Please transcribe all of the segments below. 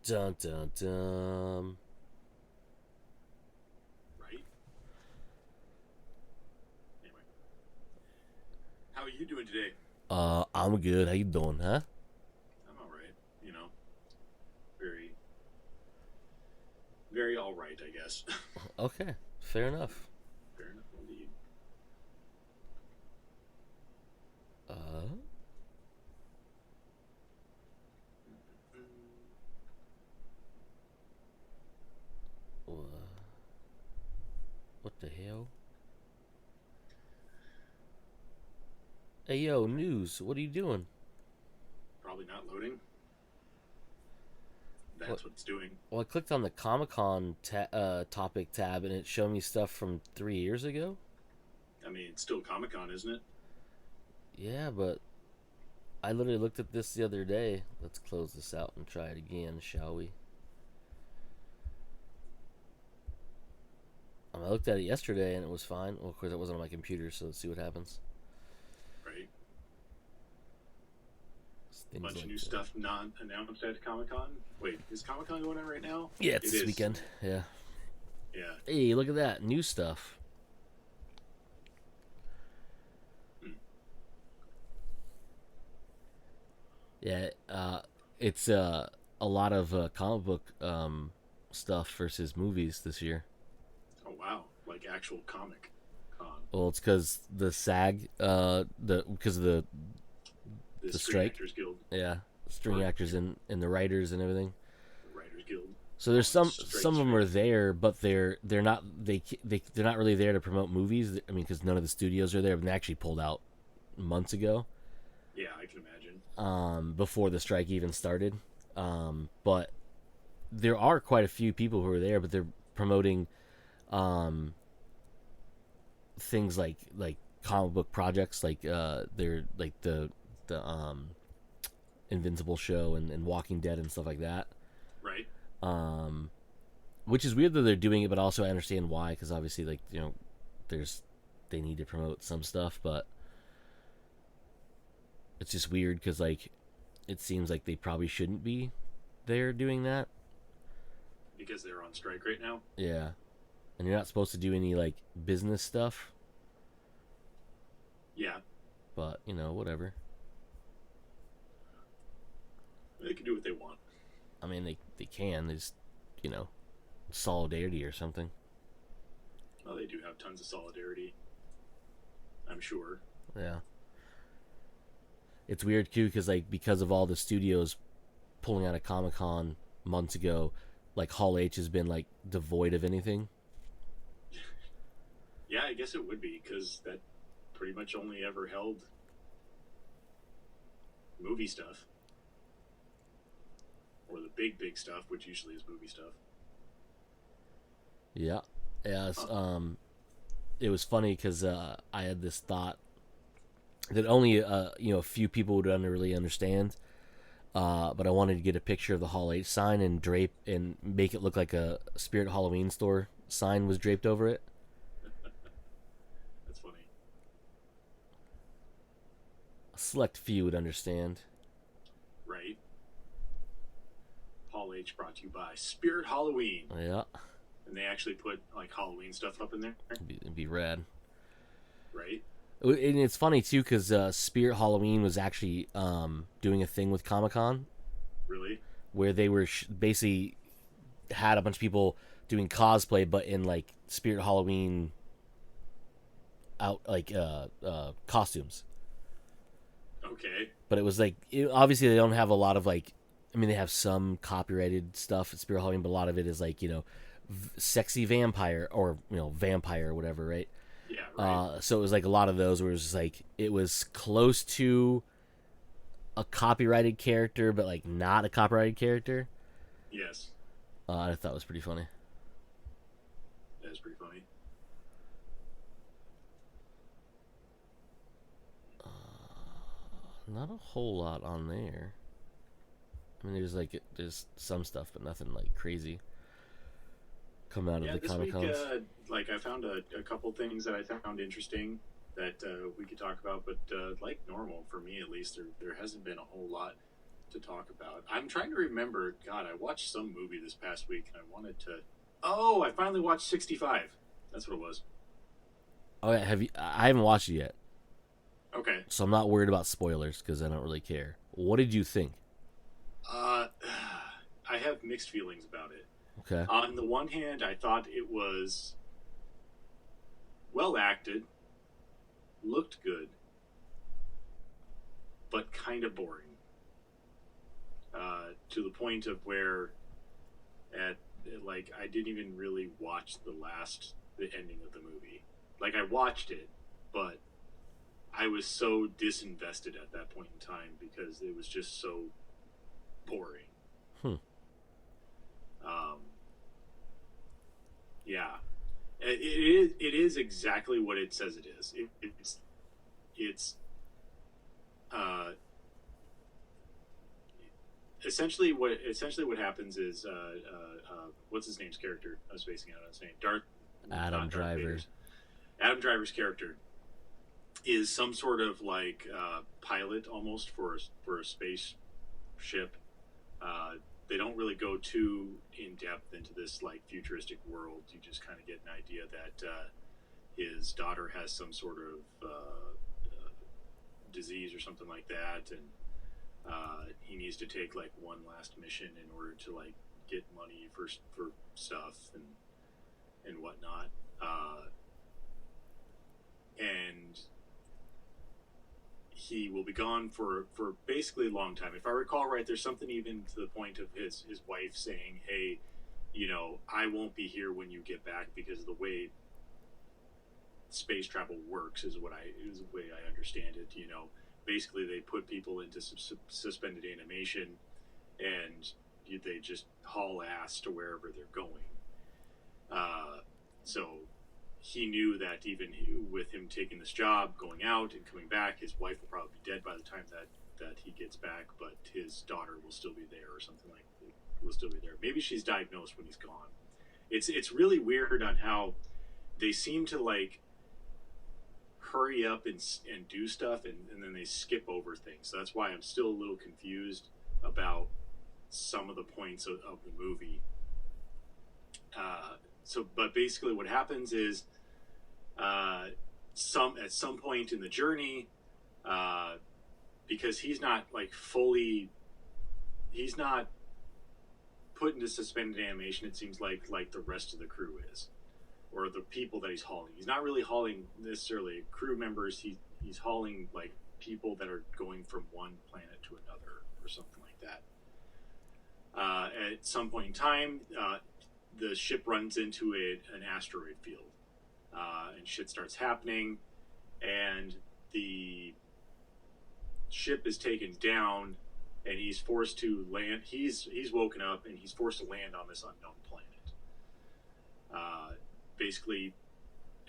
Dun dun dun. Right? Anyway, how are you doing today? I'm good. How you doing, huh? I'm all right. You know, very, very all right, I guess. Okay, fair enough. Fair enough, indeed. Uh, what the hell? Hey yo, news. What are you doing? Probably not loading. What? That's what it's doing. Well, I clicked on the Comic Con topic tab and it showed me stuff from 3 years ago. I mean, it's still Comic Con, isn't it? Yeah, but I literally looked at this the other day. Let's close this out and try it again, shall we? I looked at it yesterday and it was fine. Well, of course, it wasn't on my computer, so let's see what happens. Right. Things Bunch of like new that. stuff not announced at Comic Con. Wait, is Comic Con going on right now? Yeah, it's It this is. weekend. Yeah. Yeah. Hey, look at that. New stuff. Hmm. Yeah, it's a lot of comic book stuff versus movies this year. Oh wow, like actual Comic Con. Well, it's because the SAG, the because of The the Screen strike. Actors Guild, Yeah, string or actors and the writers and everything. the Writers Guild, So there's on its some straight of them are strike. there, but they're not they're not really there to promote movies. I mean, because none of the studios are there. And they actually pulled out months ago, Yeah, I can imagine. before the strike even started. But there are quite a few people who are there, but they're promoting um, things like comic book projects, like they're like the Invincible show and Walking Dead and stuff like that. Right. Um, which is weird that they're doing it, but also I understand why, because obviously, like, there's they need to promote some stuff, but it's just weird because like it seems like they probably shouldn't be there doing that. Because they're on strike right now. Yeah, and you're not supposed to do any like business stuff, Yeah, but whatever. they can do what they want. I mean, they can. There's you know solidarity or something. Well, they do have tons of solidarity, I'm sure. Yeah, it's weird too because like because of all the studios pulling out of Comic Con months ago, like Hall H has been like devoid of anything. Yeah, I guess it would be because that pretty much only ever held movie stuff, or the big stuff, which usually is movie stuff. Yeah, yeah. Huh. It was funny because I had this thought that only a few people would really understand. But I wanted to get a picture of the Hall H sign and drape and make it look like a Spirit Halloween store sign was draped over it. That's funny. A select few would understand. Right. Paul H brought to you by Spirit Halloween. Yeah, And they actually put like Halloween stuff up in there. it'd be rad. Right. And it's funny too because Spirit Halloween was actually doing a thing with Comic Con Really. where they were basically had a bunch of people doing cosplay, but in like Spirit Halloween out like costumes. Okay. But it was like obviously they don't have a lot of like. I mean, they have some copyrighted stuff at Spirit Halloween, but a lot of it is like sexy vampire or vampire or whatever, right? Yeah. Right. So it was like a lot of those where it was just like it was close to a copyrighted character, but like not a copyrighted character. Yes. I thought it was pretty funny. That is pretty funny. Not a whole lot on there. I mean, there's some stuff, but nothing like crazy. come out of Yeah, the this Comic week, Cons? like I found a couple things that I found interesting that we could talk about, but like normal for me at least, there hasn't been a whole lot to talk about. I'm trying to remember. God, I watched some movie this past week, and I wanted to. Oh, I finally watched 65. That's what it was. Oh, yeah, have you? I haven't watched it yet, Okay. so I'm not worried about spoilers because I don't really care. What did you think? Uh, I have mixed feelings about it. Okay. On the one hand, I thought it was well acted, looked good, but kind of boring. To the point of where at like I didn't even really watch the ending of the movie. Like I watched it, but I was so disinvested at that point in time because it was just so boring. Hmm. Um, yeah, it is exactly what it says it is. It's uh, essentially what happens is what's his name's character? I was spacing out on his name. Adam Not Darth Driver. Vader's. Adam Driver's character is some sort of like pilot almost for a space ship. Uh, they don't really go too in depth into this like futuristic world. You just kind of get an idea that his daughter has some sort of disease or something like that, and he needs to take like one last mission in order to like get money for stuff and whatnot. And he will be gone for basically a long time. If I recall right, there's something even to the point of his wife saying, "Hey, I won't be here when you get back because of the way space travel works is the way I understand it. Basically they put people into suspended animation and they just haul ass to wherever they're going. So he knew that even with him taking this job, going out and coming back, his wife will probably be dead by the time that he gets back, but his daughter will still be there or something like that. Will still be there. Maybe she's diagnosed when he's gone. It's really weird on how they seem to like hurry up and do stuff and then they skip over things. So that's why I'm still a little confused about some of the points of the movie. But basically what happens is at some point in the journey, because he's not like fully, he's not put into suspended animation. It seems like the rest of the crew is, or the people that he's hauling. He's not really hauling necessarily crew members. He's hauling like people that are going from one planet to another or something like that. At some point in time, the ship runs into an asteroid field, and shit starts happening, and the ship is taken down, and he's forced to land. He's woken up, and he's forced to land on this unknown planet. Basically,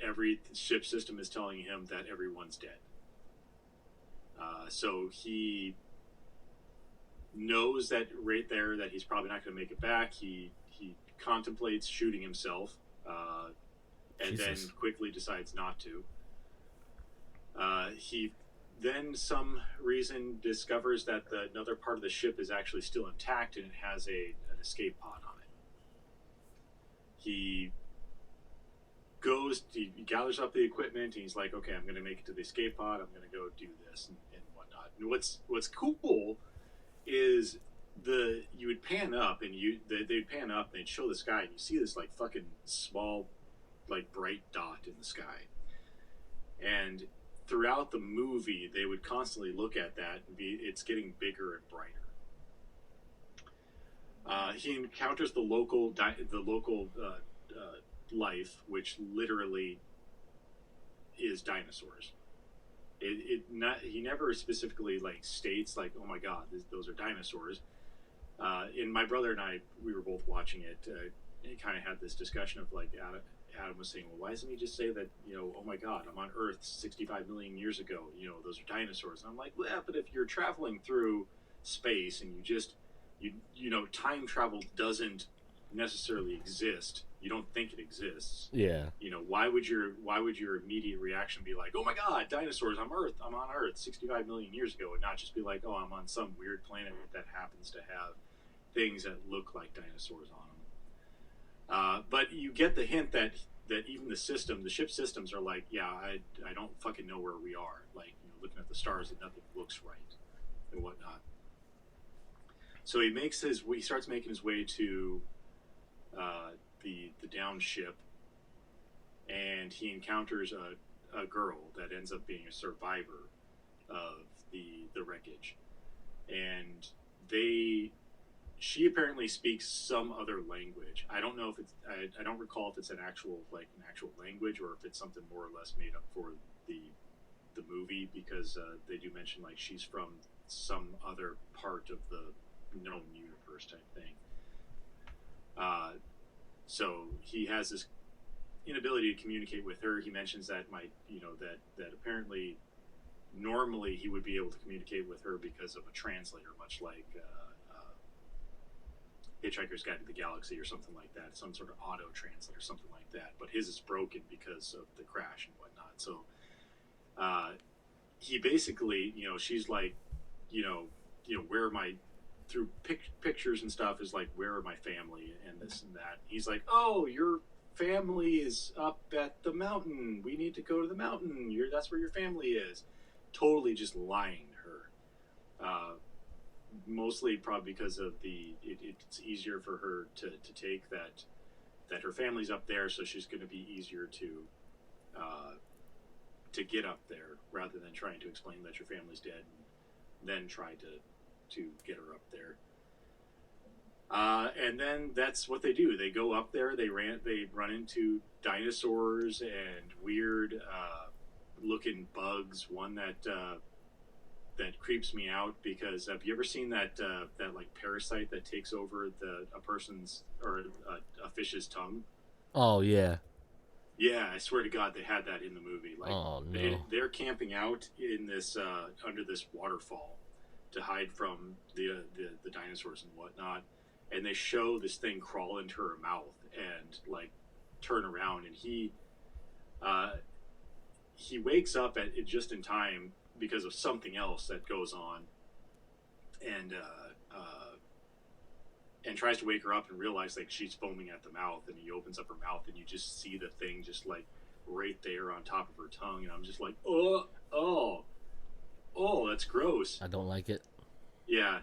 every ship system is telling him that everyone's dead. So he knows that right there that he's probably not going to make it back. He contemplates shooting himself, and then quickly decides not to. He then, some reason, discovers that another part of the ship is actually still intact and it has an escape pod on it. He gathers up the equipment, and he's like, okay, I'm going to make it to the escape pod. I'm going to go do this and whatnot. And what's cool is you would pan up and they'd pan up and they'd show the sky and you see this like fucking small like bright dot in the sky, and throughout the movie they would constantly look at that and it's getting bigger and brighter. He encounters the local life, which literally is dinosaurs. He never specifically like states like, oh my god, those are dinosaurs. And my brother and I, we were both watching it. It kind of had this discussion of like Adam was saying, well, why doesn't he just say that, oh my god, I'm on Earth 65 million years ago, those are dinosaurs. And I'm like, well, yeah, but if you're traveling through space and you time travel doesn't necessarily exist. You don't think it exists. Yeah. You know, why would your immediate reaction be like, oh my god, dinosaurs, I'm on Earth 65 million years ago, and not just be like, oh, I'm on some weird planet that happens to have things that look like dinosaurs on them. But you get the hint that even the ship systems are like, yeah, I don't fucking know where we are. Like, you know, looking at the stars, and nothing looks right and whatnot. So he starts making his way to the down ship, and he encounters a girl that ends up being a survivor of the wreckage, and they she apparently speaks some other language. I don't know if it's I don't recall if it's an actual language, or if it's something more or less made up for the the movie, because they do mention like she's from some other part of the known universe type thing. Uh, so he has this inability to communicate with her. He mentions that that apparently normally he would be able to communicate with her because of a translator, much like Hitchhiker's Guide to the Galaxy or something like that, some sort of auto translator, something like that. But his is broken because of the crash and whatnot. So he basically, she's like, where are my through pictures and stuff is like, where are my family and this and that. He's like, oh, your family is up at the mountain. We need to go to the mountain. That's where your family is. Totally just lying to her. Mostly probably because of it's easier for her to take that her family's up there, so she's going to be easier to get up there, rather than trying to explain that your family's dead and then try to get her up there. And then that's what they do. They go up there. They run into dinosaurs and weird looking bugs. One that creeps me out, because have you ever seen that like parasite that takes over a person's or a fish's tongue? Oh yeah. Yeah, I swear to God, they had that in the movie. Like, Oh no. they're camping out in this under this waterfall to hide from the dinosaurs and whatnot, and they show this thing crawl into her mouth and like turn around, and he wakes up at it just in time because of something else that goes on, and and tries to wake her up and realize like she's foaming at the mouth, and he opens up her mouth and you just see the thing just like right there on top of her tongue, and I'm just like, oh, that's gross. I don't like it. Yeah,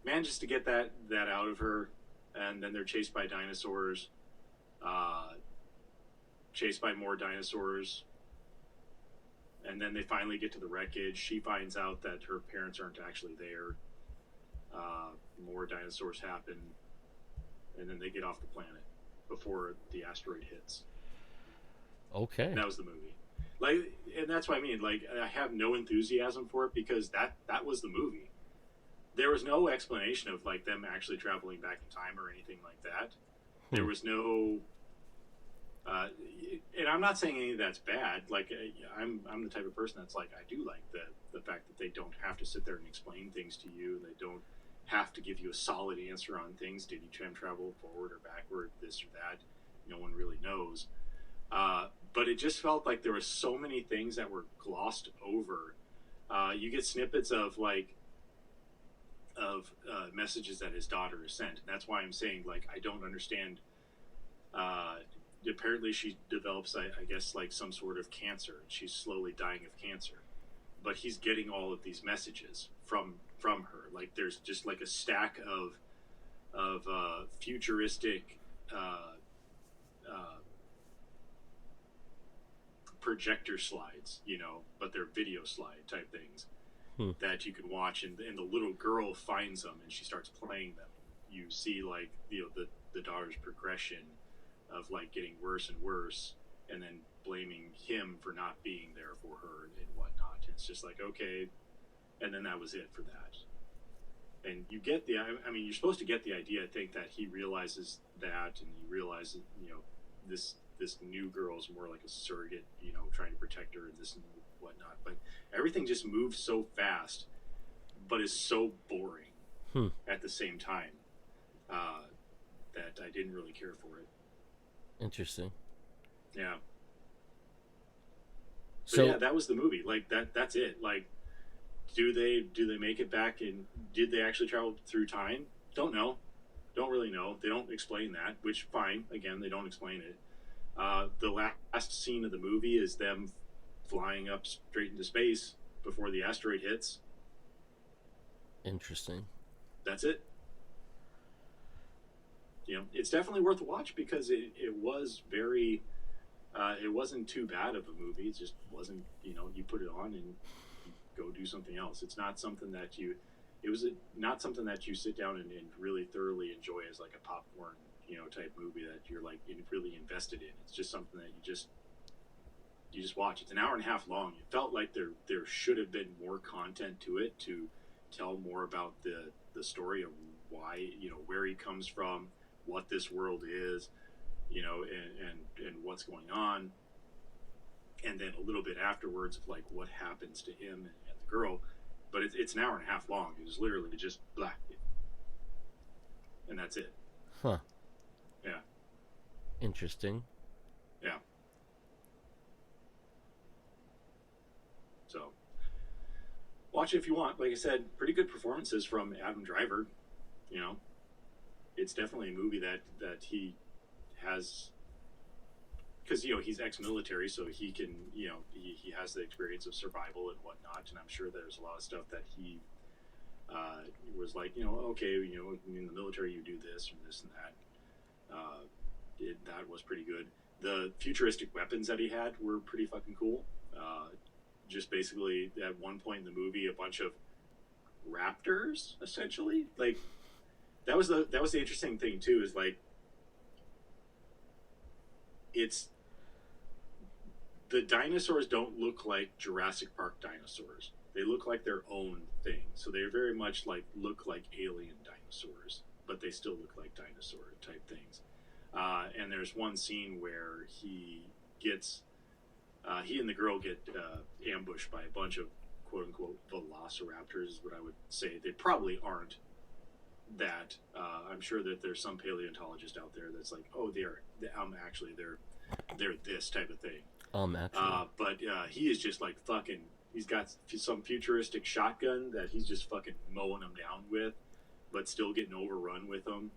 manages to get that out of her, and then they're chased by dinosaurs, chased by more dinosaurs, and then they finally get to the wreckage. She finds out that her parents aren't actually there. More dinosaurs happen, and then they get off the planet before the asteroid hits. Okay. And that was the movie. Like, and that's what I mean. Like, I have no enthusiasm for it because that was the movie. There was no explanation of like them actually traveling back in time or anything like that. There was no. And I'm not saying any of that's bad. Like, I'm the type of person that's like, I do like the fact that they don't have to sit there and explain things to you. They don't have to give you a solid answer on things. Did you time travel forward or backward, this or that? No one really knows. But it just felt like there were so many things that were glossed over. You get snippets of messages that his daughter has sent, and that's why I'm saying, like, I don't understand. Apparently she develops, I guess, like some sort of cancer. She's slowly dying of cancer, but he's getting all of these messages from her. Like, there's just like a stack of futuristic projector slides, but they're video slide type things that you can watch, and the little girl finds them and she starts playing them. You see, like, the daughter's progression of like getting worse and worse, and then blaming him for not being there for her and whatnot. It's just like, okay, and then that was it for that. And you get you're supposed to get the idea, I think, that he realizes that, and he realizes, this new girl is more like a surrogate, trying to protect her and this and whatnot. But everything just moves so fast, but is so boring at the same time. that I didn't really care for it. Interesting. Yeah. But So yeah, that was the movie. Like that's it. Like, do they make it back, and did they actually travel through time? Don't know. Don't really know. They don't explain that, which fine. Again, they don't explain it. The last scene of the movie is them flying up straight into space before the asteroid hits. interesting. That's it. It's definitely worth a watch because it was very. It wasn't too bad of a movie. It just wasn't. You put it on and you go do something else. It's not something that you. It was not something that you sit down and really thoroughly enjoy as like a popcorn type movie that you're like really invested in. It's just something that you just watch. It's an hour and a half long. It felt like there should have been more content to it to tell more about the story of why where he comes from, what this world is, and what's going on, and then a little bit afterwards of like what happens to him and the girl. But it's an hour and a half long. It was literally just black, and that's it. Huh. Yeah. Interesting. Yeah. So watch it if you want. Like I said, pretty good performances from Adam Driver. You know, it's definitely a movie that he has, because he's ex-military, so he can he has the experience of survival and whatnot, and I'm sure there's a lot of stuff that he was like, okay, in the military you do this and this and that. That was pretty good. The futuristic weapons that he had were pretty fucking cool. Just basically at one point in the movie, a bunch of raptors, essentially, like that was the interesting thing too. Is like it's the dinosaurs don't look like Jurassic Park dinosaurs. They look like their own thing. So they very much look like alien dinosaurs, but they still look like dinosaur type things. And there's one scene where he and the girl get ambushed by a bunch of quote unquote velociraptors, is what I would say. They probably aren't that. I'm sure that there's some paleontologist out there that's like, oh, they're this type of thing. Actually. But he is just like fucking. He's got some futuristic shotgun that he's just fucking mowing them down with, but still getting overrun with them.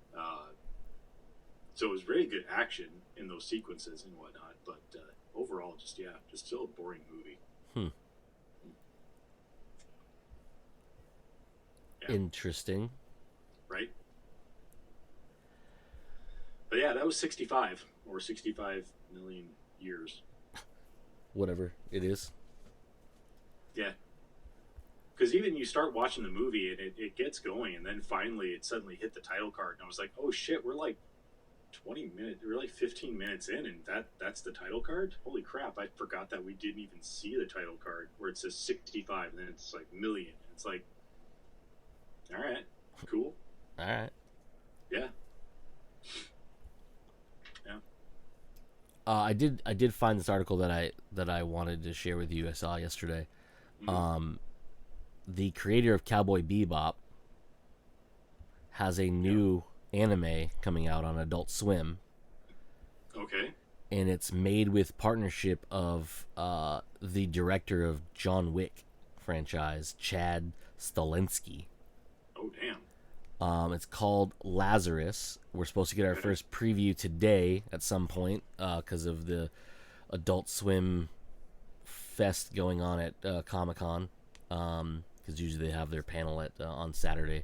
So it was very good action in those sequences and whatnot. But overall, just still a boring movie. Yeah. Interesting. Right? But yeah, that was 65 or 65 million years. Whatever it is. Yeah. Because even you start watching the movie and it gets going, and then finally it suddenly hit the title card, and I was like, oh shit, we're like 20 minutes, we're like 15 minutes in, and that's the title card? Holy crap, I forgot that we didn't even see the title card where it says 65 and then it's like million. It's like, all right, cool. All right. Yeah. I did find this article that I wanted to share with you. I saw yesterday. Mm-hmm. The creator of Cowboy Bebop has a new anime coming out on Adult Swim. Okay. And it's made with partnership of the director of John Wick franchise, Chad Stahelski. Oh damn. It's called Lazarus. We're supposed to get our first preview today at some point because of the Adult Swim fest going on at Comic-Con. Because usually they have their panel on Saturday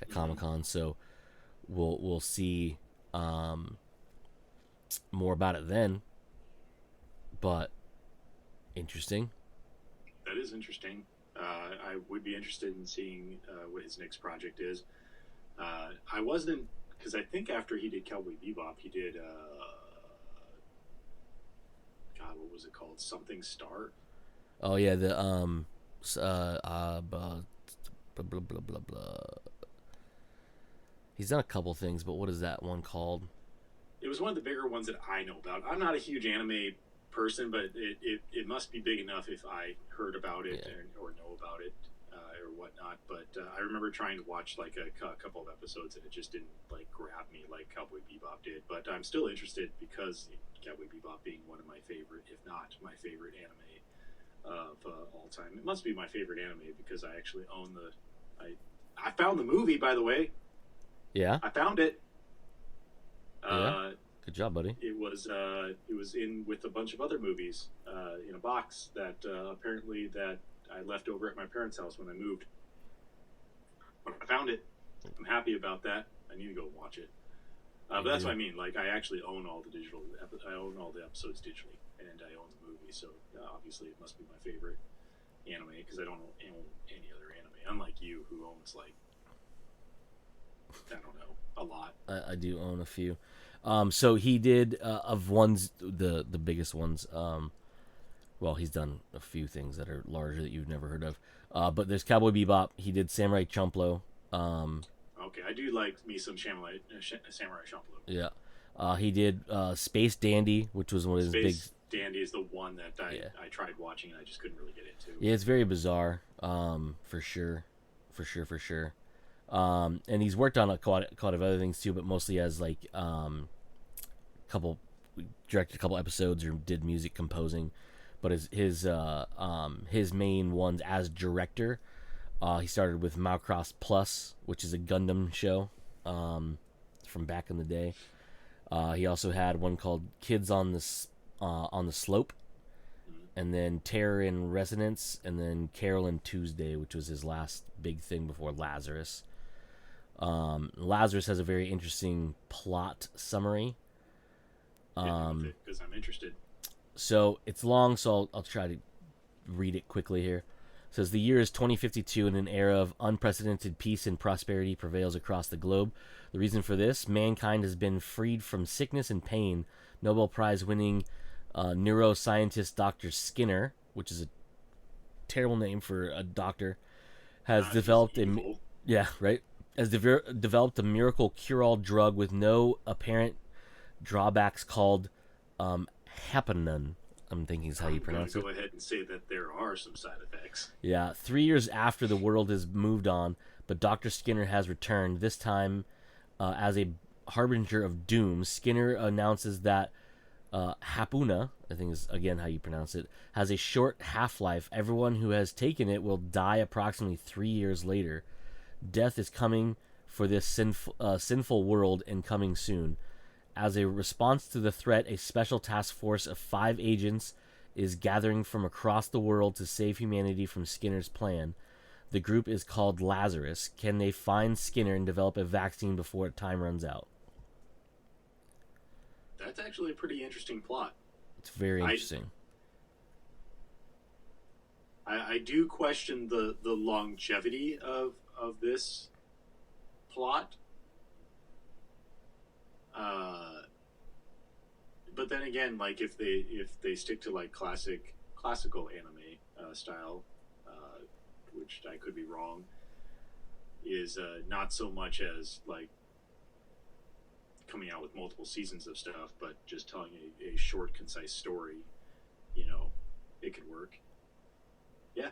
at Comic-Con. So we'll see more about it then. But interesting. That is interesting. I would be interested in seeing what his next project is. I wasn't, because I think after he did Cowboy Bebop, he did God, what was it called? Something Star. Oh yeah, the blah blah blah blah blah. He's done a couple things, but what is that one called? It was one of the bigger ones that I know about. I'm not a huge anime person, but it must be big enough if I heard about it or know about it. or whatnot. But I remember trying to watch like a couple of episodes, and it just didn't like grab me like Cowboy Bebop did. But I'm still interested because Cowboy Bebop being one of my favorite, if not my favorite anime of all time. It must be my favorite anime because I actually own the. I found the movie, by the way. Yeah. I found it. Yeah. Good job, buddy. It was in with a bunch of other movies in a box that apparently that I left over at my parents' house when I moved. But I found it. I'm happy about that. I need to go watch it. But that's what I mean. Like I actually own all the digital. I own all the episodes digitally, and I own the movie. So obviously, it must be my favorite anime because I don't own any other anime. Unlike you, who owns like I don't know a lot. I do own a few. So he did of ones the biggest ones. Well, he's done a few things that are larger that you've never heard of. But there's Cowboy Bebop. He did Samurai Champloo. Okay, I do like me some Samurai Champloo. Yeah. He did Space Dandy, which was one of his big. Space Dandy is the one that I tried watching and I just couldn't really get into. Yeah, it's very bizarre. For sure. And he's worked on quite a lot of other things too, but mostly as like directed a couple episodes or did music composing. But his main ones as director, he started with Macross Plus, which is a Gundam show from back in the day. He also had one called Kids on the Slope, and then Terror in Resonance, and then Carol and Tuesday, which was his last big thing before Lazarus. Lazarus has a very interesting plot summary. Because I'm interested. So it's long, so I'll try to read it quickly here. It says the year is 2052 and an era of unprecedented peace and prosperity prevails across the globe. The reason for this, mankind has been freed from sickness and pain. Nobel Prize winning neuroscientist Dr. Skinner, which is a terrible name for a doctor, has developed developed a miracle cure-all drug with no apparent drawbacks called Heparin. I'm thinking is how you pronounce it. Go ahead and say that there are some side effects. Yeah, 3 years after the world has moved on, but Dr. Skinner has returned, this time as a harbinger of doom. Skinner announces that Hapuna, I think is again how you pronounce it, has a short half-life. Everyone who has taken it will die approximately 3 years later. Death is coming for this sinful world and coming soon. As a response to the threat, a special task force of 5 agents is gathering from across the world to save humanity from Skinner's plan. The group is called Lazarus. Can they find Skinner and develop a vaccine before time runs out? That's actually a pretty interesting plot. It's very interesting. I do question the longevity of this plot. But then again, like if they stick to like classical anime style, which I could be wrong, is not so much as like coming out with multiple seasons of stuff, but just telling a short, concise story. It could work. Yeah,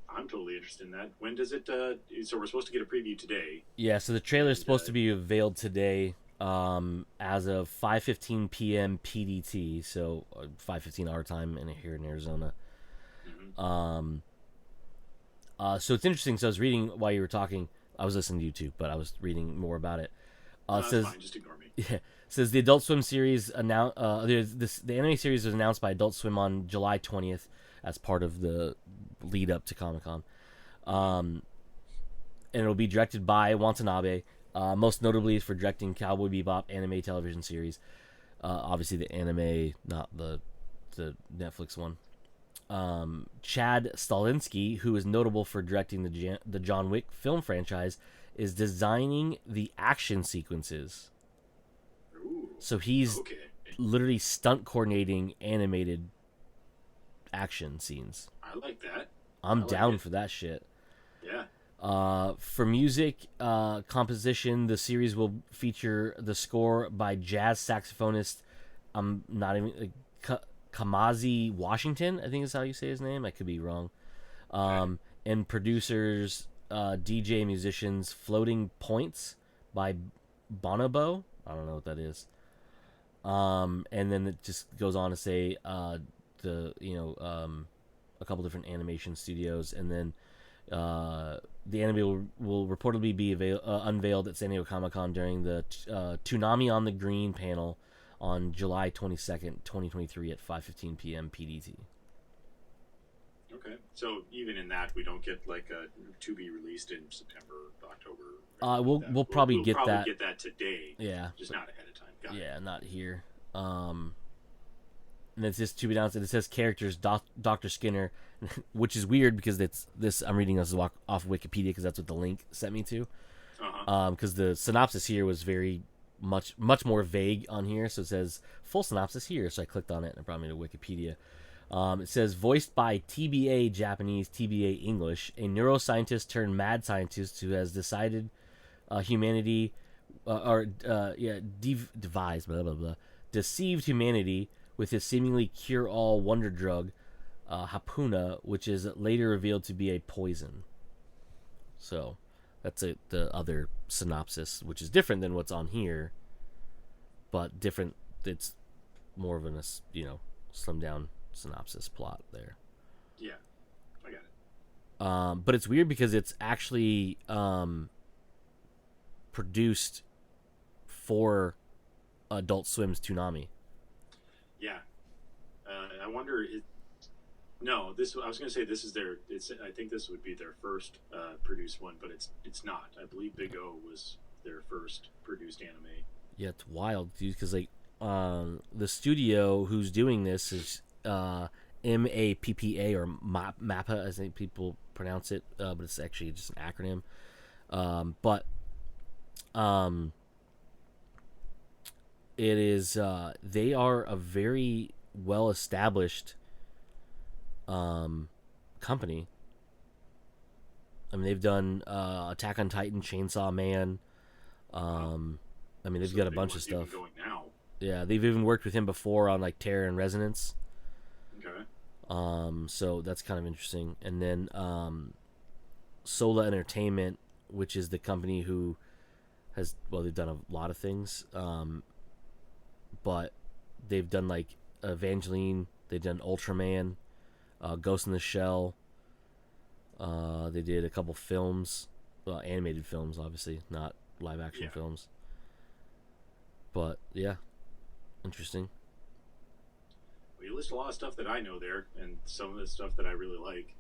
I'm totally interested in that. When does it? So we're supposed to get a preview today. Yeah, so the trailer is supposed to be unveiled today. As of 5:15 p.m. PDT, so 5:15 our time here in Arizona. Mm-hmm. So it's interesting. So I was reading while you were talking. I was listening to you too, but I was reading more about it. It says, fine, just ignore me. Yeah, says the Adult Swim series the anime series was announced by Adult Swim on July 20th as part of the lead up to Comic-Con. And it'll be directed by Watanabe. Most notably for directing Cowboy Bebop anime television series. Obviously the anime, not the Netflix one. Chad Stahelski, who is notable for directing the John Wick film franchise, is designing the action sequences. Ooh, so he's literally stunt coordinating animated action scenes. I like that. I'm down for that shit. Yeah. For music composition, the series will feature the score by jazz saxophonist Kamazi Washington, I think is how you say his name. I could be wrong. and producers, DJ musicians, Floating Points by Bonobo. I don't know what that is. And then it just goes on to say a couple different animation studios, and then the anime will reportedly be unveiled at San Diego Comic-Con during the Toonami on the Green panel on July 22nd, 2023 at 5:15 p.m. PDT. Okay, so even in that, we don't get like a to be released in September, October. We'll probably get that. Get that today. Yeah, just not ahead of time. Got it. Not here. And it's just to be announced, and it says characters Dr. Skinner, which is weird because it's this. I'm reading this off Wikipedia because that's what the link sent me to. Because the synopsis here was very much more vague on here, so it says full synopsis here. So I clicked on it and it brought me to Wikipedia. It says voiced by TBA Japanese, TBA English, a neuroscientist turned mad scientist who has decided humanity devised blah blah blah deceived humanity with his seemingly cure-all wonder drug, Hapuna, which is later revealed to be a poison. So, that's the other synopsis, which is different than what's on here, but different. It's more of an slimmed down synopsis plot there. Yeah, I got it. But it's weird because it's actually produced for Adult Swim's Toonami. Yeah, I wonder. No, I was going to say this is their. I think this would be their first produced one, but it's not. I believe Big O was their first produced anime. Yeah, it's wild, dude. Because the studio who's doing this is MAPPA or MAPPA, I think people pronounce it, but it's actually just an acronym. It is. They are a very well established company. I mean, they've done Attack on Titan, Chainsaw Man. I mean, they've got a bunch of stuff. Going now. Yeah, they've even worked with him before on like Terror and Resonance. Okay. So that's kind of interesting. And then Sola Entertainment, which is the company who they've done a lot of things. But they've done like Evangeline, they've done Ultraman, Ghost in the Shell. They did a couple films, animated films, obviously, not live action films. But yeah, interesting. Well, you list a lot of stuff that I know there, and some of the stuff that I really like.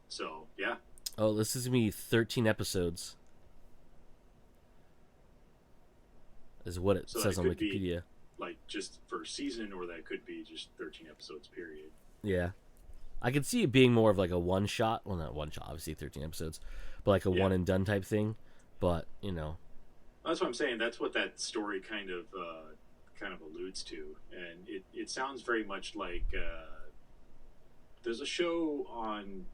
So yeah. Oh, this is gonna be 13 episodes. Is what it says on Wikipedia. Like just first season, or that could be just 13 episodes period. Yeah, I could see it being more of like a one shot. Well, not one shot, obviously 13 episodes, but like a one and done type thing. But that's what I'm saying. That's what that story kind of alludes to, and it sounds very much like there's a show on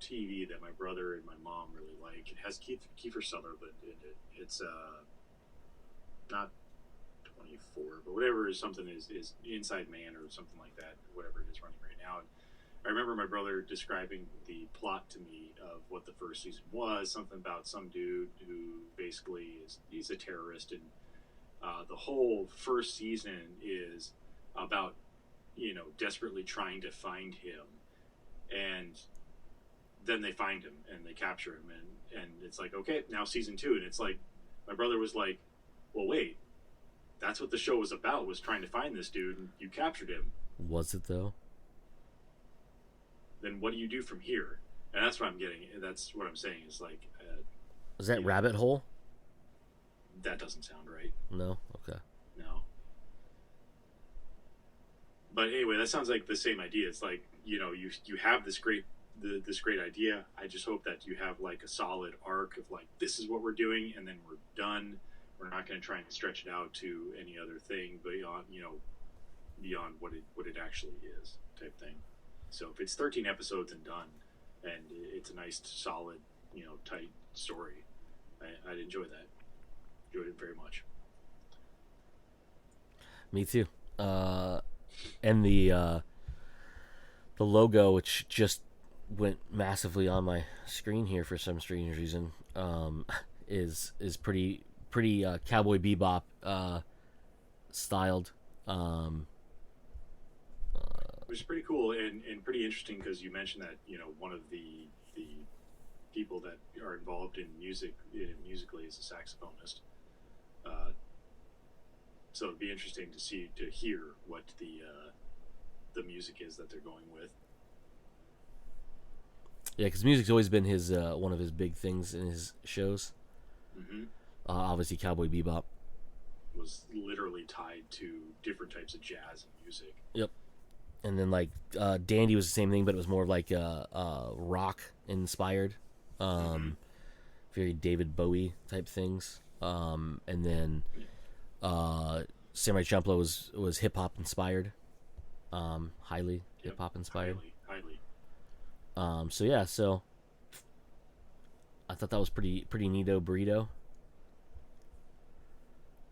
TV that my brother and my mom really like. It has Kiefer Sutherland in it. It's not 24, but whatever is something is Inside Man or something like that, whatever it is running right now. And I remember my brother describing the plot to me of what the first season was, something about some dude who basically he's a terrorist, and the whole first season is about desperately trying to find him, and then they find him and they capture him, and it's like, okay, now season 2, and it's like my brother was like, well, wait, that's what the show was about, was trying to find this dude, and you captured him. Was it, though? Then what do you do from here? And that's what I'm getting. That's what I'm saying is like... is that Rabbit Hole? That doesn't sound right. No? Okay. No. But anyway, that sounds like the same idea. It's like, you have this great idea. I just hope that you have like a solid arc of like, this is what we're doing, and then we're done. We're not going to try and stretch it out to any other thing beyond what it actually is, type thing. So if it's 13 episodes and done, and it's a nice, solid, tight story, I'd enjoy that. Enjoyed it very much. Me too. And the logo, which just went massively on my screen here for some strange reason, is pretty Cowboy Bebop styled. Um, Which is pretty cool and pretty interesting because you mentioned that one of the people that are involved in musically is a saxophonist. Uh, so it'd be interesting to hear what the music is that they're going with. yeah, because music's always been his one of his big things in his shows. Mm-hmm. Obviously, Cowboy Bebop. Was literally tied to different types of jazz and music. Yep. And then like Dandy was the same thing, but it was more like rock inspired, Mm-hmm. very David Bowie type things. And then Samurai Champloo was hip hop inspired, highly Yep. hip hop inspired. Highly. So yeah, so I thought that was pretty neato burrito.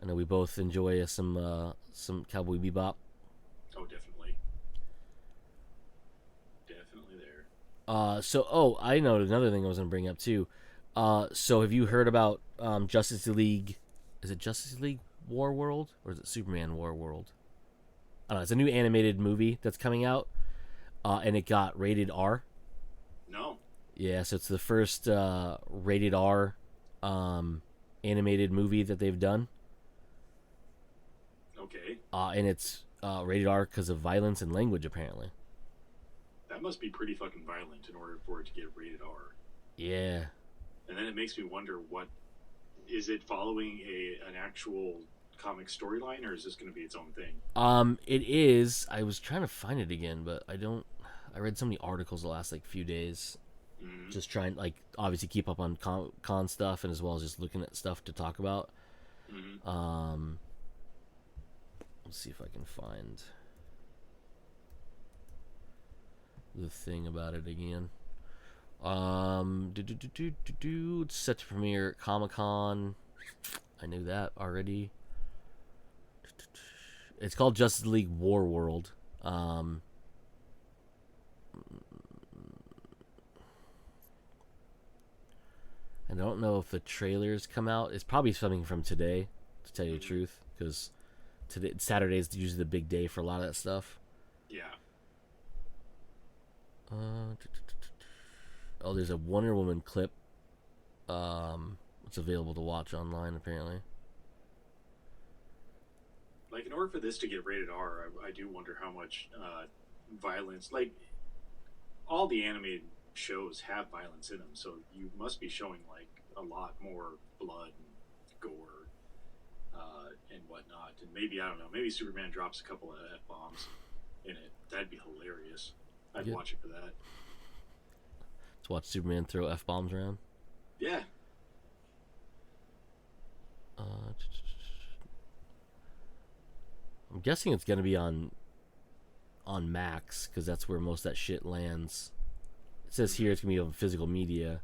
I know we both enjoy some Cowboy Bebop. Oh, definitely. Definitely there. I know another thing I was gonna bring up too. So have you heard about Justice League? Is it Justice League War World or is it Superman War World? I don't know. It's a new animated movie that's coming out, and it got rated R. No. Yeah, so it's the first rated R animated movie that they've done, Okay. and it's rated R because of violence and language apparently. That must be pretty fucking violent in order for it to get rated R. Yeah. And then it makes me wonder, what is it following an actual comic storyline, or is this going to be its own thing? It is. I was trying to find it again, but I don't. I read so many articles the last like few days, Mm-hmm. just trying like obviously keep up on con stuff and as well as just looking at stuff to talk about. Mm-hmm. Let's see if I can find the thing about it again. It's set to premiere at Comic-Con. I knew that already. It's called Justice League War World. I don't know if the trailers come out. It's probably something from today, to tell you the Mm-hmm. truth, because today Saturday is usually the big day for a lot of that stuff. Yeah. Oh, there's a Wonder Woman clip. It's available to watch online apparently. Like, in order for this to get rated R, I do wonder how much violence. Like, all the animated shows have violence in them, so you must be showing like a lot more blood and gore and whatnot. And maybe, I don't know, maybe Superman drops a couple of f bombs in it. That'd be hilarious. I'd Yeah. watch it for that. To watch Superman throw f bombs around. Yeah. Uh, I'm guessing it's gonna be on Max because that's where most of that shit lands. It says here it's gonna be on physical media.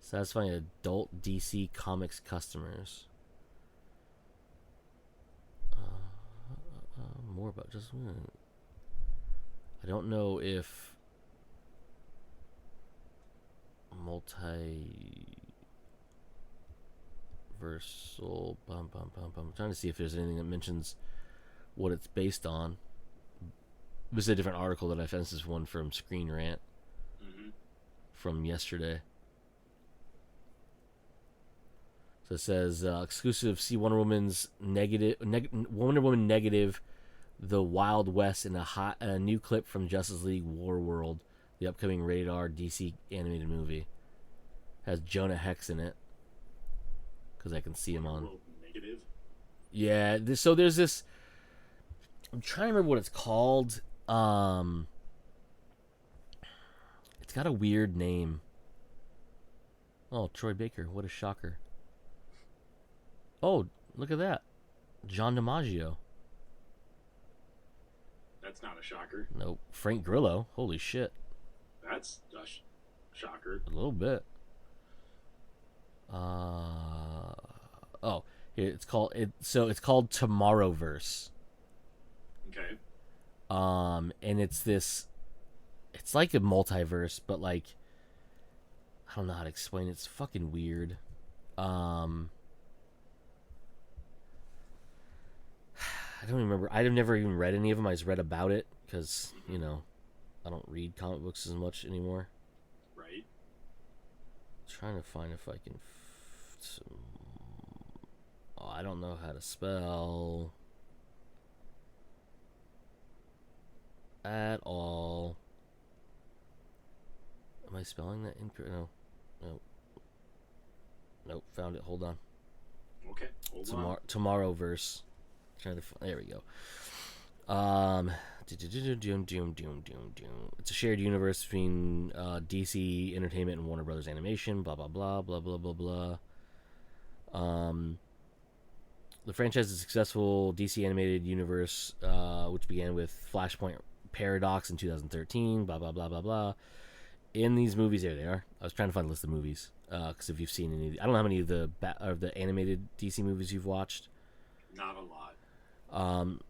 Satisfying adult DC Comics customers. More about just. I don't know if multiversal. I'm trying to see if there's anything that mentions what it's based on. This is a different article that I found. This is one from Screen Rant Mm-hmm. from yesterday. So it says exclusive. See Wonder Woman's Wonder Woman negative, the Wild West in a new clip from Justice League War World, the upcoming rated R DC animated movie. Has Jonah Hex in it because I can see him on. World negative. Yeah, so there's this. I'm trying to remember what it's called. It's got a weird name. Oh, Troy Baker! What a shocker! Oh, look at that, John DiMaggio. That's not a shocker. No, Frank Grillo. Holy shit! That's a shocker. A little bit. Uh oh, here it's called Tomorrowverse. Okay. And it's like a multiverse, but like I don't know how to explain it. It's fucking weird. Um, I don't remember. I've never even read any of them. I just read about it because I don't read comic books as much anymore. Right. Trying to find if I can. Oh, I don't know how to spell at all. Am I spelling that incorrect? No, no, nope. Found it. Hold on. Okay. Hold on. Tomorrow verse. Trying to. There we go. Um, it's a shared universe between DC Entertainment and Warner Brothers Animation. Blah blah blah blah blah blah blah. The franchise is a successful DC animated universe, which began with Flashpoint Paradox in 2013. Blah blah blah blah blah. In these movies, there they are. I was trying to find a list of movies because if you've seen any, I don't know how many of the animated DC movies you've watched. Not a lot.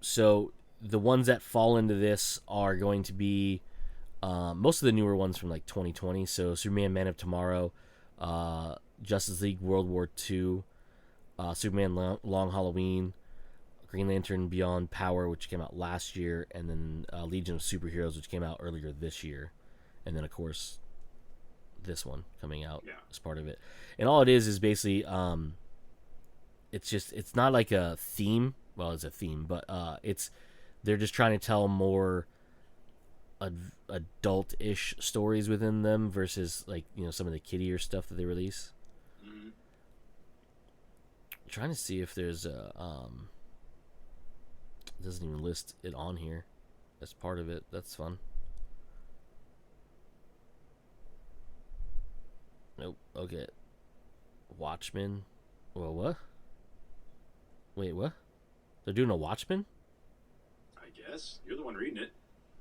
So the ones that fall into this are going to be most of the newer ones from like 2020. So Superman, Man of Tomorrow, Justice League, World War II, Superman, Long Halloween, Green Lantern, Beyond Power, which came out last year, and then Legion of Superheroes, which came out earlier this year, and then of course this one coming out as part of it. And all it is basically it's not like a theme. Well, it's a theme, but they're just trying to tell more adult-ish stories within them versus like some of the kiddier stuff that they release. Mm-hmm. Trying to see if there's a it doesn't even list it on here as part of it. That's fun. Nope. Okay. Watchmen. Well, what? Wait, what? They're doing a Watchmen? I guess you're the one reading it.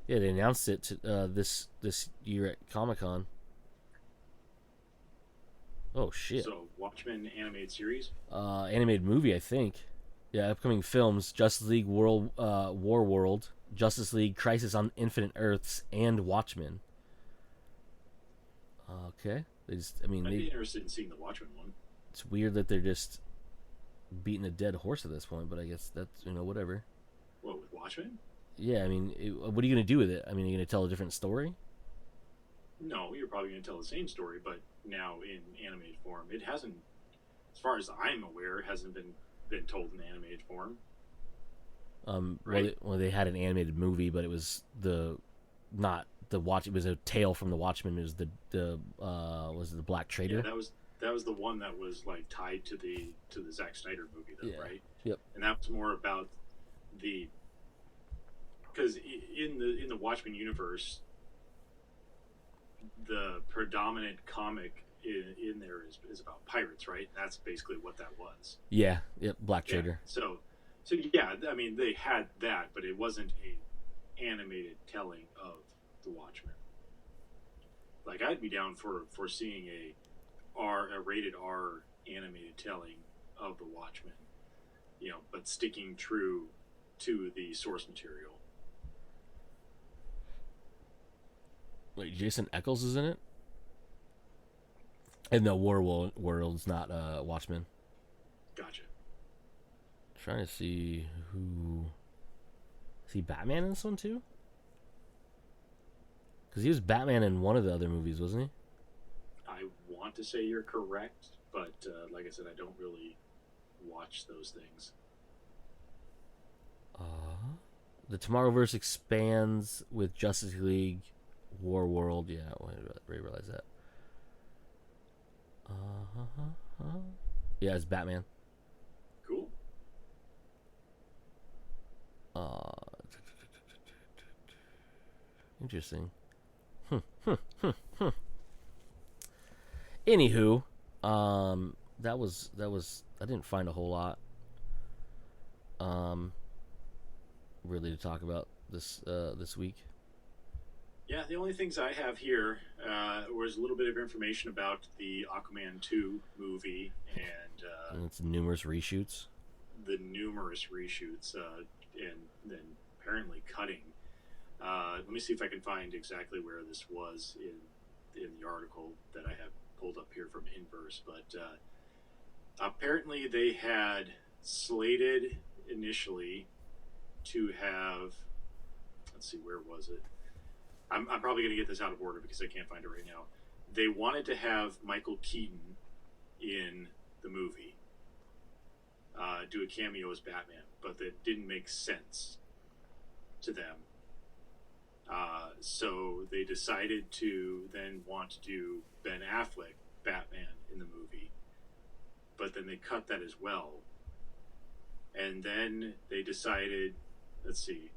Yeah, they announced it to, this year at Comic-Con. Oh shit! So Watchmen animated series, animated movie, I think. Yeah, upcoming films: Justice League War World, Justice League Crisis on Infinite Earths, and Watchmen. Okay, I'd be interested in seeing the Watchmen one. It's weird that they're just beating a dead horse at this point, but I guess that's whatever. What, with Watchmen? Yeah, I mean, what are you gonna do with it? I mean, are you gonna tell a different story? No, you're probably going to tell the same story, but now in animated form. It hasn't, as far as I'm aware, hasn't been told in animated form. Right? Well, they had an animated movie, but it was not the watch. It was a tale from the Watchmen. It was was it the Black Trader? Yeah, that was the one that was like tied to the Zack Snyder movie, though, right? Yep. And that was more about because in the Watchmen universe, the predominant comic in there is about pirates, right? That's basically what that was. Yeah. Yep. Black Trader. Yeah. So yeah, I mean they had that, but it wasn't a animated telling of the Watchmen. Like I'd be down for seeing a rated R animated telling of the Watchmen, but sticking true to the source material. Wait, Jason Eccles is in it? And the World's not Watchmen. Gotcha. Trying to see who. Is he Batman in this one too? Because he was Batman in one of the other movies, wasn't he? I want to say you're correct, but like I said, I don't really watch those things. The Tomorrowverse expands with Justice League, War World. Yeah, I realize that. Yeah, it's Batman. Cool. Interesting. Anywho, that was. I didn't find a whole lot. Really to talk about this week. Yeah, the only things I have here was a little bit of information about the Aquaman 2 movie and it's numerous reshoots. The numerous reshoots and then apparently cutting. Let me see if I can find exactly where this was in the article that I have pulled up here from Inverse. But apparently, they had slated initially to have. Let's see, where was it? I'm probably going to get this out of order because I can't find it right now. They wanted to have Michael Keaton in the movie, do a cameo as Batman, but that didn't make sense to them. So they decided to then want to do Ben Affleck Batman in the movie, but then they cut that as well. And then they decided, let's see,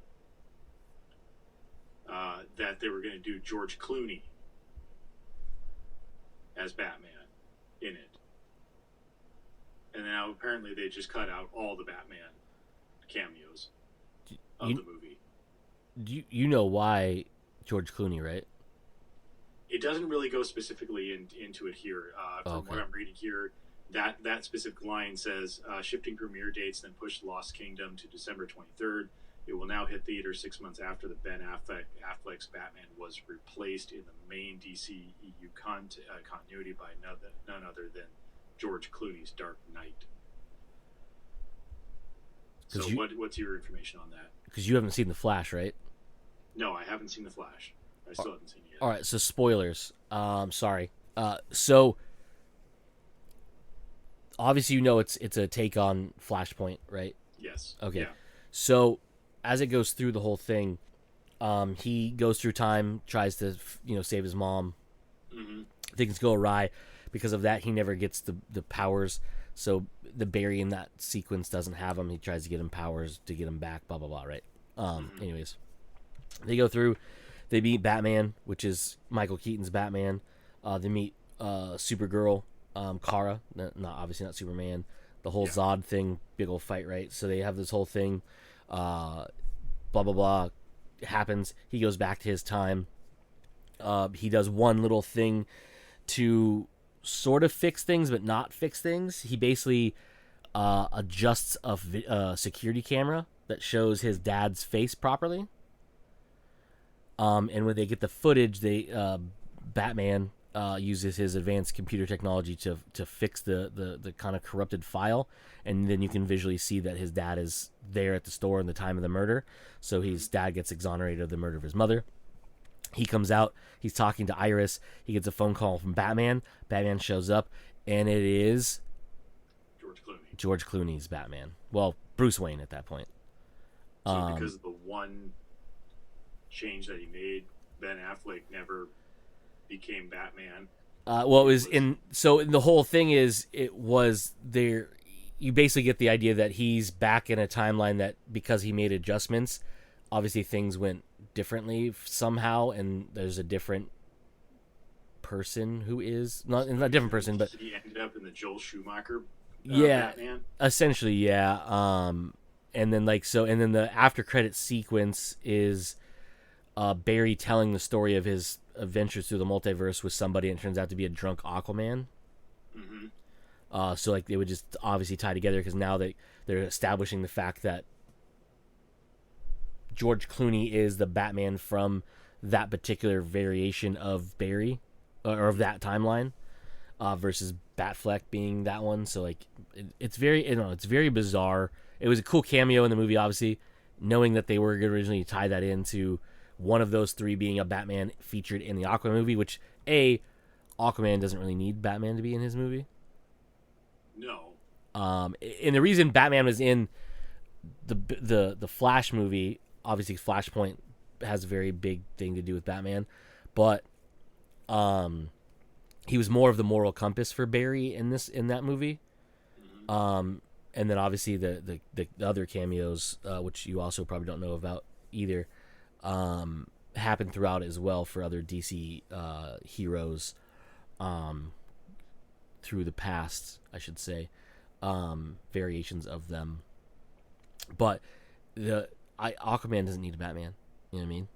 that they were going to do George Clooney as Batman in it. And now apparently they just cut out all the Batman cameos of the movie. You know why George Clooney, right? It doesn't really go specifically into it here. From Okay. what I'm reading here, that specific line says, shifting premiere dates, then push Lost Kingdom to December 23rd. It will now hit theaters 6 months after the Ben Affleck's Batman was replaced in the main DCEU continuity by none other than George Clooney's Dark Knight. So what's your information on that? Because you haven't seen The Flash, right? No, I haven't seen The Flash. I still haven't seen it yet. All right, so spoilers. Sorry. So obviously you know it's a take on Flashpoint, right? Yes. Okay. Yeah. So as it goes through the whole thing, he goes through time, tries to save his mom. Mm-hmm. Things go awry. Because of that, he never gets the powers. So the Barry in that sequence doesn't have them. He tries to get him powers to get him back. Blah blah blah. Right. Anyways, they go through. They meet Batman, which is Michael Keaton's Batman. They meet Supergirl, Kara. Obviously not Superman. The whole Zod thing, big old fight, right? So they have this whole thing. Blah blah blah. Happens. He goes back to his time. He does one little thing to sort of fix things, but not fix things. He basically adjusts a security camera that shows his dad's face properly. And when they get the footage, Batman uses his advanced computer technology to fix the kind of corrupted file, and then you can visually see that his dad is there at the store in the time of the murder. So his dad gets exonerated of the murder of his mother. He comes out. He's talking to Iris. He gets a phone call from Batman. Batman shows up, and it is George Clooney's Batman. Well, Bruce Wayne at that point. So because of the one change that he made, Ben Affleck never became Batman. Well, it was in. So the whole thing is, it was there. You basically get the idea that he's back in a timeline that because he made adjustments, obviously things went differently somehow, and there's a different person who is not a different person, but he ended up in the Joel Schumacher. Batman. Essentially, yeah. And then and then the after credit sequence is Barry telling the story of his adventures through the multiverse with somebody, and it turns out to be a drunk Aquaman. Mm-hmm. So they would just obviously tie together because now they're establishing the fact that George Clooney is the Batman from that particular variation of Barry, or of that timeline, versus Batfleck being that one. So it's very bizarre. It was a cool cameo in the movie, obviously, knowing that they were originally tie that into one of those three being a Batman featured in the Aquaman movie, which Aquaman doesn't really need Batman to be in his movie. No. And the reason Batman was in the Flash movie, obviously Flashpoint has a very big thing to do with Batman, but he was more of the moral compass for Barry in that movie. And then obviously the other cameos, which you also probably don't know about either, happened throughout as well for other DC heroes through the past, I should say, variations of them. But Aquaman doesn't need a Batman. You know what I mean?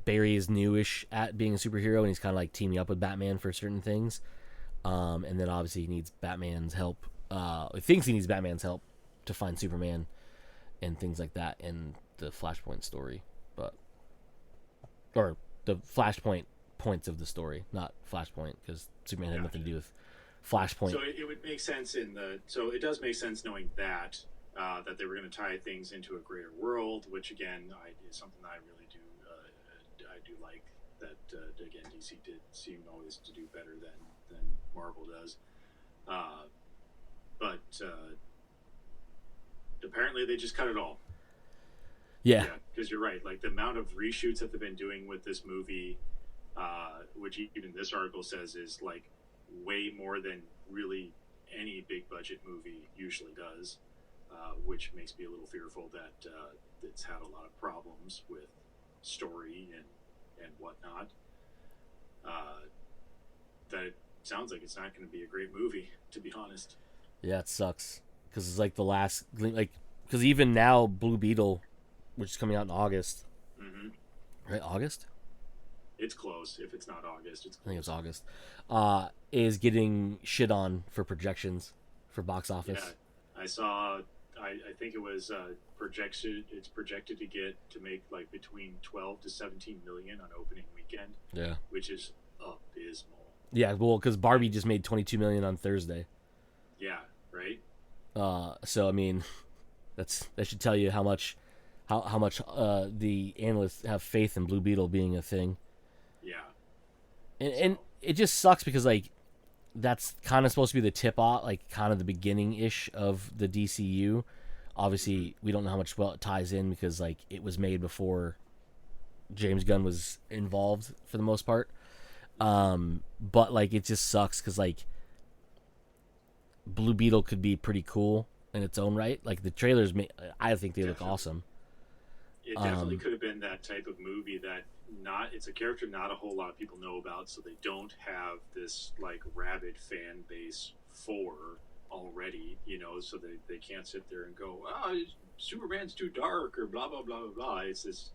Barry is newish at being a superhero, and he's kind of like teaming up with Batman for certain things. And then obviously he needs Batman's help. He thinks he needs Batman's help to find Superman and things like that. And the Flashpoint story, but or the Flashpoint points of the story, not Flashpoint, because Superman had nothing to do with Flashpoint. So it would make sense so it does make sense knowing that that they were going to tie things into a greater world, which again is something that I really do I do like. That again, DC did seem always to do better than Marvel does, but apparently they just cut it all. Yeah, because you're right. Like the amount of reshoots that they've been doing with this movie, which even this article says is like way more than really any big budget movie usually does, which makes me a little fearful that it's had a lot of problems with story and whatnot. That it sounds like it's not going to be a great movie, to be honest. yeah, it sucks because it's like the last because even now Blue Beetle, which is coming out in August, right? August. It's close. If it's not August, it's close. I think it's August. Is getting shit on for projections for box office. Yeah, I saw. I think it was projected. It's projected to make like between 12 to 17 million on opening weekend. Yeah, which is abysmal. Yeah, well, because Barbie just made 22 million on Thursday. Yeah, right. So I mean, that should tell you how much the analysts have faith in Blue Beetle being a thing. Yeah. And it just sucks because like that's kind of supposed to be the tip off, like kind of the beginning ish of the DCU. Obviously, we don't know how much it ties in because like it was made before James Gunn was involved for the most part. But like it just sucks because like Blue Beetle could be pretty cool in its own right. Like the trailers, I think they look awesome. It definitely could have been that type of movie that it's a character not a whole lot of people know about, so they don't have this like rabid fan base for already, so they can't sit there and go, Superman's too dark or blah blah blah blah blah. It's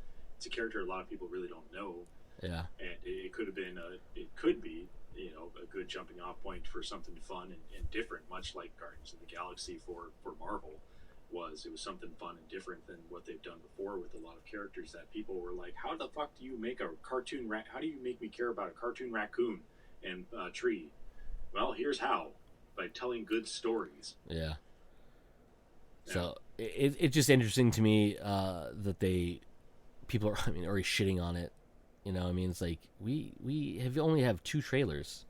a character a lot of people really don't know. Yeah, and it could have been it could be a good jumping off point for something fun and different, much like Guardians of the Galaxy for Marvel. It was something fun and different than what they've done before with a lot of characters that people were like, how the fuck do you make a cartoon how do you make me care about a cartoon raccoon and tree? Well, here's how, by telling good stories. Yeah. So it's just interesting to me that people are already shitting on it. It's like we have only have 2 trailers.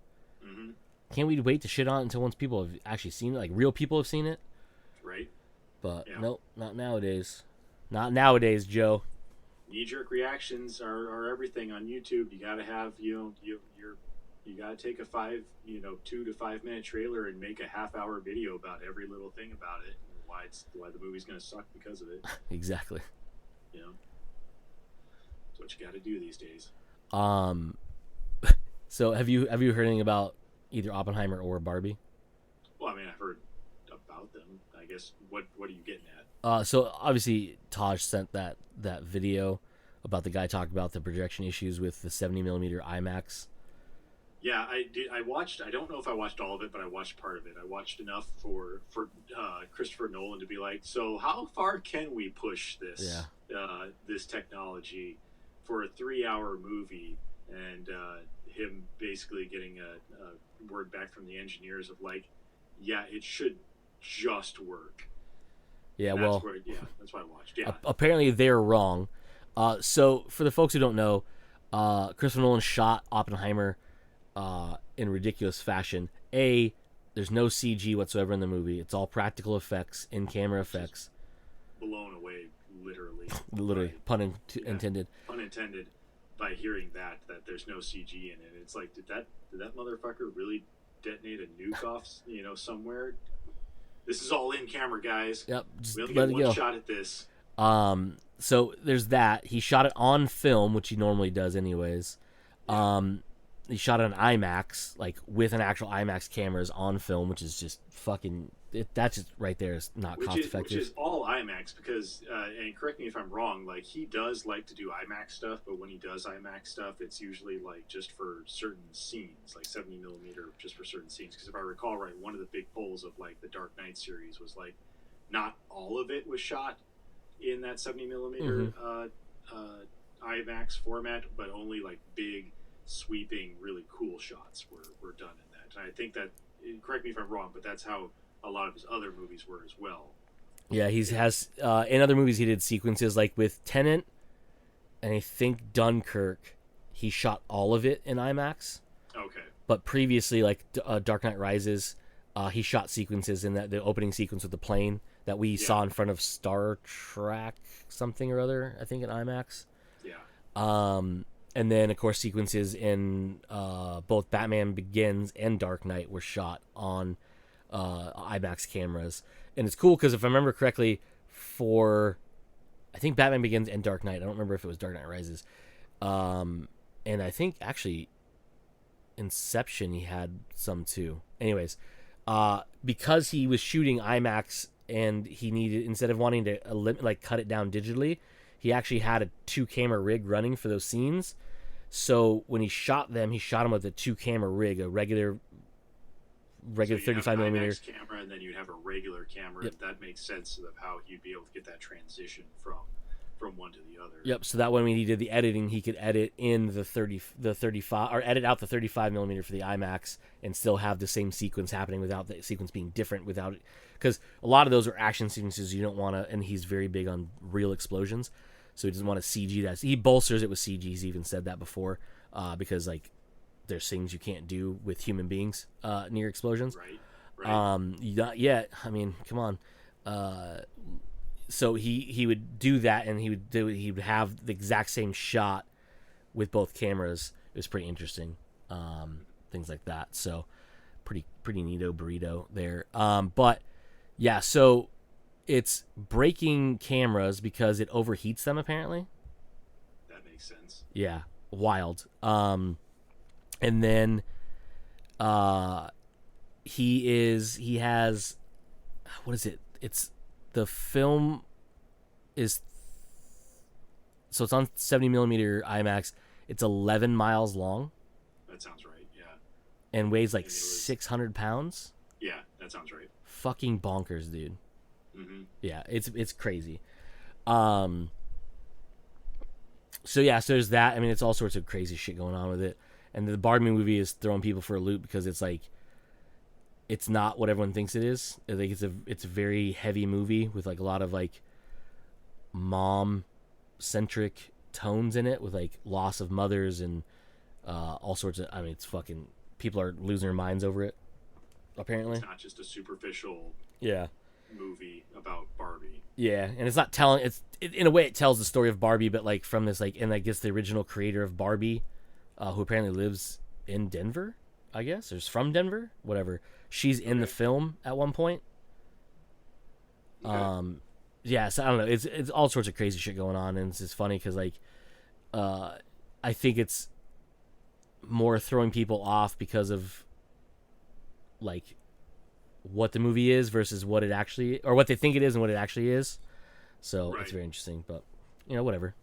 Mm-hmm. Can't we wait to shit on it until once people have actually seen it, like real people have seen it? Right. But nope, not nowadays. Not nowadays, Joe. Knee-jerk reactions are everything on YouTube. You gotta have you gotta take a 2 to 5 minute trailer and make a half-hour video about every little thing about it and why the movie's gonna suck because of it. Exactly. That's what you gotta do these days. So have you heard anything about either Oppenheimer or Barbie? Well, I mean, I've heard about them. I guess what are you getting at? So obviously Taj sent that video about the guy talking about the projection issues with the 70mm IMAX. Yeah, I did. I watched. I don't know if I watched all of it, but I watched part of it. I watched enough for Christopher Nolan to be like, so how far can we push this this technology for a 3-hour movie? And him basically getting a word back from the engineers of like, yeah, it should just work. Yeah, that's what I watched. Yeah, apparently they're wrong. So for the folks who don't know, Christopher Nolan shot Oppenheimer in ridiculous fashion. There's no CG whatsoever in the movie. It's all practical effects, in-camera effects. Blown away, literally. Literally, pun intended. Pun intended. By hearing that there's no CG in it, it's like, did that motherfucker really detonate a nuke off, somewhere? This is all in camera, guys. Yep, just we only let get it one go. shot at this. So there's that. He shot it on film, which he normally does anyways. He shot it on IMAX, like with an actual IMAX cameras on film, which is just fucking. That just right there is not cost effective. Which is all IMAX because, and correct me if I'm wrong, like he does like to do IMAX stuff, but when he does IMAX stuff, it's usually like just for certain scenes, like 70mm, just for certain scenes. Because if I recall right, one of the big pulls of like the Dark Knight series was like, not all of it was shot in that 70 millimeter Mm-hmm. IMAX format, but only like big, sweeping, really cool shots were done in that. And I think that, correct me if I'm wrong, but that's how a lot of his other movies were as well. Yeah, he It, has in other movies he did sequences like with Tenet and I think Dunkirk. He shot all of it in IMAX, okay. but previously, like Dark Knight Rises, he shot sequences in that the opening sequence with the plane that we Yeah. saw in front of Star Trek something or other. I think in IMAX. Yeah. And then of course sequences in both Batman Begins and Dark Knight were shot on IMAX cameras, and it's cool because if I remember correctly, for I think Batman Begins and Dark Knight, I don't remember if it was Dark Knight Rises, and I think actually Inception he had some too. Anyways, because he was shooting IMAX and he needed instead of wanting to like cut it down digitally, he actually had a 2 camera rig running for those scenes. So when he shot them with a 2 camera rig, a regular So you'd have 35 an millimeter. IMAX camera, and then you'd have a regular camera. Yep. That makes sense of how he'd be able to get that transition from one to the other. Yep. So that when he did the editing, he could edit in the 35 or edit out the 35 millimeter for the IMAX and still have the same sequence happening without the sequence being different without it. Because a lot of those are action sequences you don't want to, and he's very big on real explosions, so he doesn't want to CG that. He bolsters it with CG. He's even said that before, because like there's things you can't do with human beings near explosions. Right. Right. Yeah. I mean, come on. So he would do that, and he would have the exact same shot with both cameras. It was pretty interesting, things like that. So pretty neato burrito there. But yeah, so it's breaking cameras because it overheats them apparently. That makes sense. Yeah, wild. And then he has what is it? It's the film is so it's on 70 millimeter IMAX. It's 11 miles long That sounds right. Yeah. and weighs like And it was- 600 pounds. Yeah, that sounds right. Fucking bonkers, dude. Mm-hmm. Yeah, it's crazy. So yeah, so there's that. I mean, it's all sorts of crazy shit going on with it. And the Barbie movie is throwing people for a loop because it's like it's not what everyone thinks it is. I think it's a very heavy movie with like a lot of like mom centric tones in it with like loss of mothers and all sorts of. I mean, it's fucking people are losing their minds over it. Apparently, It's not just a superficial yeah. movie about Barbie. Yeah, and it's not telling. In a way it tells the story of Barbie, but like from this like, and I guess the original creator of Barbie, who apparently lives in Denver, I guess, or is from Denver, whatever. She's in the film at one point. Okay. Yeah, so I don't know. It's all sorts of crazy shit going on, and it's just funny because like, I think it's more throwing people off because of like what the movie is versus what it actually or what they think it is and what it actually is. So Right. it's very interesting, but whatever.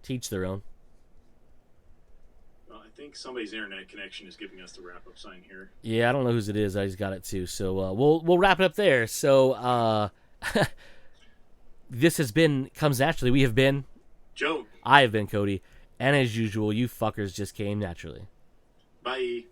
Teach their own. Well, I think somebody's internet connection is giving us the wrap up sign here. Yeah, I don't know whose it is. I just got it too. So we'll wrap it up there. So this has been Comes Naturally. We have been. Joe, I have been Cody, and as usual, you fuckers just came naturally. bye.